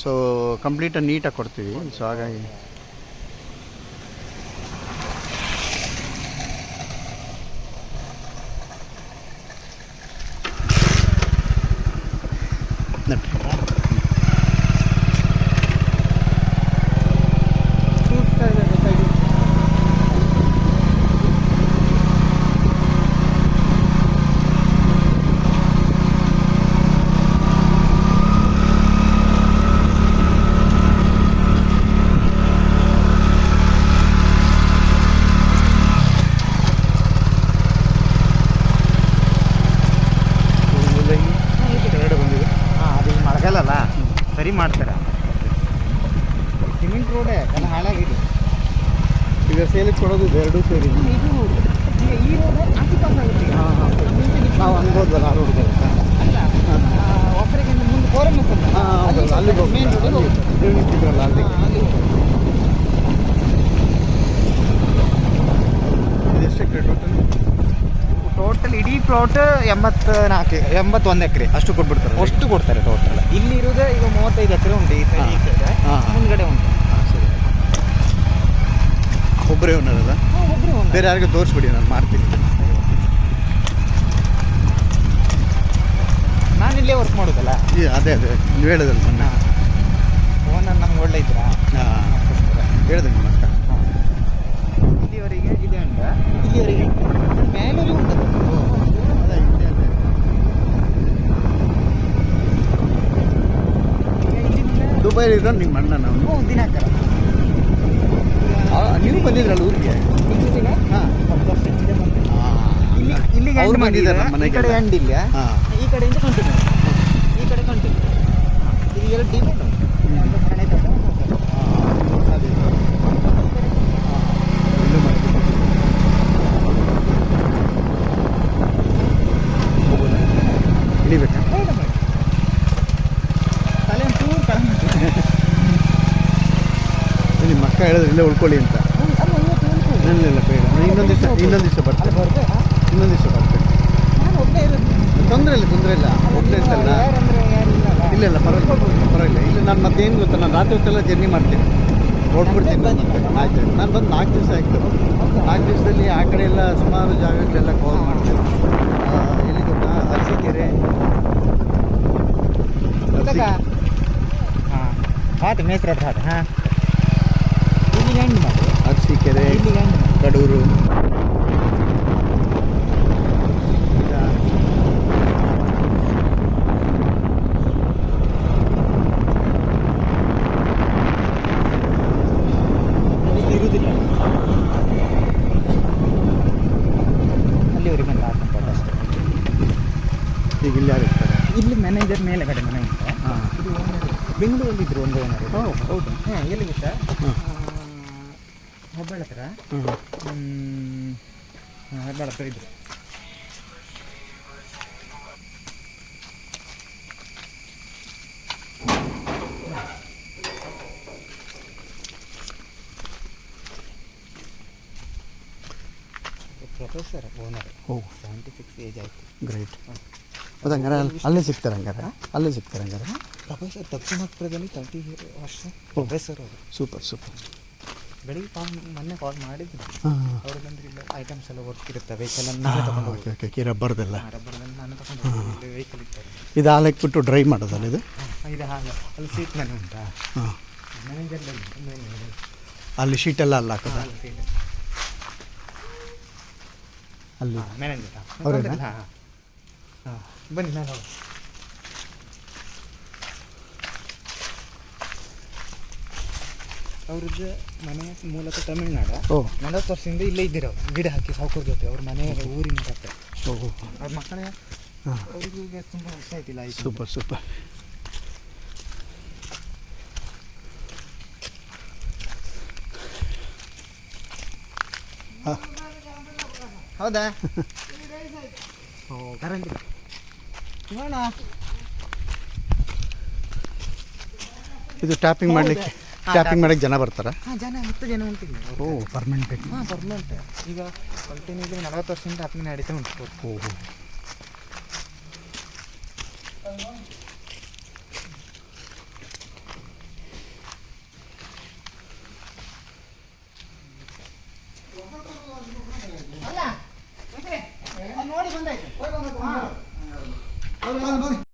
So ಕಂಪ್ಲೀಟಾಗಿ ನೀಟಾಗಿ ಕೊಡ್ತೀವಿ. ಸೊ ಹಾಗಾಗಿ ಸರಿ ಮಾಡ್ತಾರೆ. ಸಿಮೆಂಟ್ ರೋಡೇ ಎಲ್ಲ ಹಾಳಾಗಿದೆ. ಈಗ ಸೇಲಿಗೆ ಕೊಡೋದು ಎರಡೂ ಸೇರಿ ಇದು ಈಗ ಈ ರೋಡ್ ಆಕ್ಯುಪಾಸ್ ಆಗುತ್ತೆ. ನಾವು ಅನ್ಬೋದಲ್ಲ ಆ ರೋಡ್ ಅಲ್ಲ ಒಬ್ಬರಿಗೆ ಮುಂದೆ ಫೋರಮ್ಸ್ ಅಲ್ಲ ಅಲ್ಲಿಗೆ ಮೇನ್ ರೋಡ್ ನಿಂತಿದ್ರಲ್ಲ ಅಲ್ಲಿ ಎಷ್ಟೆಕ್ರೆ ಟೋಟಲ್ ಇಡೀ ಪ್ಲಾಟ್ 81 ಎಕರೆ ಅಷ್ಟು ಕೊಟ್ಬಿಡ್ತಾರೆ. ಅಷ್ಟು ಕೊಡ್ತಾರೆ ಟೋಟಲ್. ಇಲ್ಲಿ ಇರೋದು ಈಗ 35 ಎಕರೆ ಉಂಟು. ಈ ಕಡೆ ಮುಂದ್ಗಡೆ ಉಂಟು. ಸರಿ, ಒಬ್ಬರೇ ಓನರಲ್ಲ? ಒಬ್ಬರೇ ಓನರ್. ಬೇರೆ ಯಾರಿಗೂ ತೋರಿಸ್ಬಿಡಿ, ನಾನು ಮಾಡ್ತೀನಿ. ನಾನು ಇಲ್ಲೇ ವರ್ಕ್ ಮಾಡೋದಲ್ಲ. ಅದೇ ನೀವು ಹೇಳೋದಲ್ಲ ಮೊನ್ನೆ. ಓನರ್ ನಮ್ಗೆ ಒಳ್ಳೆ ಇದ್ರ ಹೇಳ್ದೆ ನಿಮ್ಮ ಅಕ್ಕ. ಇಲ್ಲಿವರೆಗೆ ಇದೆ ಉಂಟ. ಇಲ್ಲಿವರೆಗೆ ಮೇಲೆ ಉಂಟು. ದುಬೈಲಿ ಇರೋ ನಿಮ್ಮ ಅಣ್ಣ ನಾವು ದಿನಾಕರ ನೀವು ಬಂದಿದ್ರಲ್ಲ ಊರಿಗೆ? ಹಾಂ, ಇಲ್ಲಿಗೆ ಅವ್ರು ಎಂಡ್ ಬಂದಿದ್ದಾರೆ ಮಾಡಿದ್ದಾರೆ. ನಮ್ಮ ಮನೆಗೆ. ಈ ಕಡೆ ಎಂಡ್ ಇಲ್ಲ, ಹಾಂ, ಈ ಕಡೆಯಿಂದ ಕಂಟಿನ್ಯೂ, ಈ ಕಡೆ ಕಂಟಿನ್ಯೂ. ಇದು 2 ಡಿವೈಡ್ ಉಂಟು. ಒಂದು ಮನೆ ತಗೊಂಡು ಇಲ್ಲೂ ಮಾಡ್ತೀನಿ. ಇಳಿಬೇಕಾ? ಬೇಡ ಮಾಡಿ ತಲೆ ಒಂಚೂರು ಕಡಿಮೆ. ನಿಮ್ಮ ಅಕ್ಕ ಹೇಳಿದ್ರೆ ಇಲ್ಲೇ ಉಳ್ಕೊಳ್ಳಿ ಅಂತ. ಇಲ್ಲ ಬೇಡ, ಇನ್ನೊಂದು ದಿವಸ ಬರ್ತೇನೆ. ಬರುತ್ತೆ. ಇನ್ನೊಂದು ದಿವಸ ಬರ್ತೇನೆ. ನಾನು ಒಬ್ಬನೇ ಇರೋದು. ತೊಂದರೆ ಇಲ್ಲ ಒಬ್ಬನೇ ಅಂತಲ್ಲ. ಯಾರಂದ್ರೆ ಯಾರು ಇಲ್ಲ. ಇಲ್ಲ ಪರವಾಗಿಲ್ಲ. ಇಲ್ಲ ನಾನು ಮತ್ತೇನು ಗೊತ್ತಾ, ನಾನು ರಾತ್ರಿ ಹೊತ್ತೆಲ್ಲ ಜರ್ನಿ ಮಾಡ್ತೀನಿ, ಹೊರಡ್ಬಿಡ್ತೀನಿ. ಆಯ್ತು, ನಾನು ಬಂದು 4 ದಿವಸ ಆಯಿತು. 4 ದಿವಸದಲ್ಲಿ ಆ ಕಡೆ ಎಲ್ಲ ಸುಮಾರು ಜಾಗಗಳೆಲ್ಲ ಕವರ್ ಮಾಡ್ತೀನಿ. ಎಲ್ಲಿ ಗೊತ್ತಾ, ಅರಸೀಕೆರೆ. ಹಾಂ ಆಯ್ತು, ಮೇಸ್ತ್ರ ಹತ್ರ ಆಯ್ತು. ಹಾಂ, ಇಲ್ಲಿಗೆ ಎಂಡ್ ಮಾಡಿ. ಅರಸೀಕೆರೆ, ಇಲ್ಲಿಗೆ ಎಂಡ್ ಮಾಡಿ. ಕಡೂರು, ಇರುವುದಿಲ್ಲ ಅಲ್ಲಿವರೆಗೆ ಬಂದು ಹಾಕೊಂಡ್ಬಾರ್ದು ಅಷ್ಟೇ. ಈಗ ಇಲ್ಲಿ ಯಾರು ಇರ್ತಾರೆ? ಇಲ್ಲಿ ಮ್ಯಾನೇಜರ್ ಮೇಲೆ ಕಡೆ ಮನೆ ಉಂಟು. ಹಾಂ, ಇದು ಓನರ್ ಬೆಂಗಳೂರಲ್ಲಿ ಇದ್ರು ಒಂದು ಓನರ್. ಹೌದು. ಹಾಂ, ಎಲ್ಲಿ ಗೊತ್ತಾ, ಹಾಂ, ಹೆಬ್ಬಾಳ ಹತ್ರ. ಹೆಬ್ಬಾಳ ಹತ್ರ ಇದ್ರು. Professor owner. 76 ಏಜ್ ಆಯಿತು. ಗ್ರೇಟ್. ಅದು ಹಂಗಾರೆ ಅಲ್ಲೇ ಸಿಗ್ತಾರೆ ಹಂಗಾರೆ. ಪ್ರೊಫೆಸರ್ ದಕ್ಷಿಣಾಪುರದಲ್ಲಿ 30 ವರ್ಷ ಪ್ರೊಫೆಸರ್ ಅವರು. ಸೂಪರ್. ಬೆಳಿಗ್ಗೆ ಮೊನ್ನೆ ಕಾಲ್ ಮಾಡಿದ್ರು. ಹಾಂ, ಅವ್ರು ಬಂದ್ರೆ ಇಲ್ಲ ಐಟಮ್ಸ್ ಎಲ್ಲ ವರ್ಕ್ ಇರುತ್ತೆ. ವೆಹಿಕಲ್ ನಾನೇ ತಗೊಂಡು ಓಕೆ. ರಬ್ಬರ್ದೆಲ್ಲ ರಬ್ಬರ್ದಲ್ಲಿ ನಾನು ತಗೊಂಡು ವೆಹಿಕಲ್ ಇರ್ತಾರೆ. ಇದು ಹಾಲು ಹಾಕ್ಬಿಟ್ಟು ಡ್ರೈ ಮಾಡೋದಲ್ಲ ಇದು? ಇದು ಹಾಗೆ ಅಲ್ಲಿ ಸೀಟ್ ಮನೆ ಉಂಟಾ? ಹಾಂ, ಮ್ಯಾನೇಜರ್ ಅಲ್ಲಿ ಶೀಟೆಲ್ಲ ಅಲ್ಲಿ ಹಾಕೋದ? ಸೀಟ್ ಅಲ್ಲಿ ಮ್ಯಾನೇಜರ್. ಅವ್ರೇನಾ? ಹಾಂ, ಬನ್ನಿ ನಾನು ಅವ್ರದ್ದು ಮನೆ ಮೂಲಕ ತಮಿಳ್ನಾಡು. 40 ವರ್ಷದಿಂದ ಇಲ್ಲೇ ಇದ್ದೀರ ಅವ್ರು. ಗಿಡ ಹಾಕಿ ಸಾಕೋರ್ ಜೊತೆ ಅವ್ರ ಮನೆ ಊರಿನ ಕತೆ. ಅವ್ರ ಮಕ್ಕಳೇ ಅವ್ರಿಗೂ ಈಗ ತುಂಬ ವರ್ಷ ಆಯ್ತಿಲ್ಲ. ಸೂಪರ್. ಹೌದಾ? ಓ ಕರೆಂಟ್ ನೋಡ. ಇದು ಟ್ಯಾಪಿಂಗ್ ಮಾಡಲಿಕ್ಕೆ ಜನ ಬರ್ತಾರಾ? ಹಾಂ, 10 ಜನ ಉಂಟಿಲ್ಲ. ಓ, ಪರ್ಮನೆಂಟ್. ಹಾಂ, ಪರ್ಮನೆಂಟ್. ಈಗ ಕಂಟಿನ್ಯೂಗೆ 40 ವರ್ಷದಿಂದ ಹತ್ತು ನಡೀತಾ ಉಂಟು. ನೋಡಿ ಬಂದಾಯ್ತು. ಬನ್ನಿ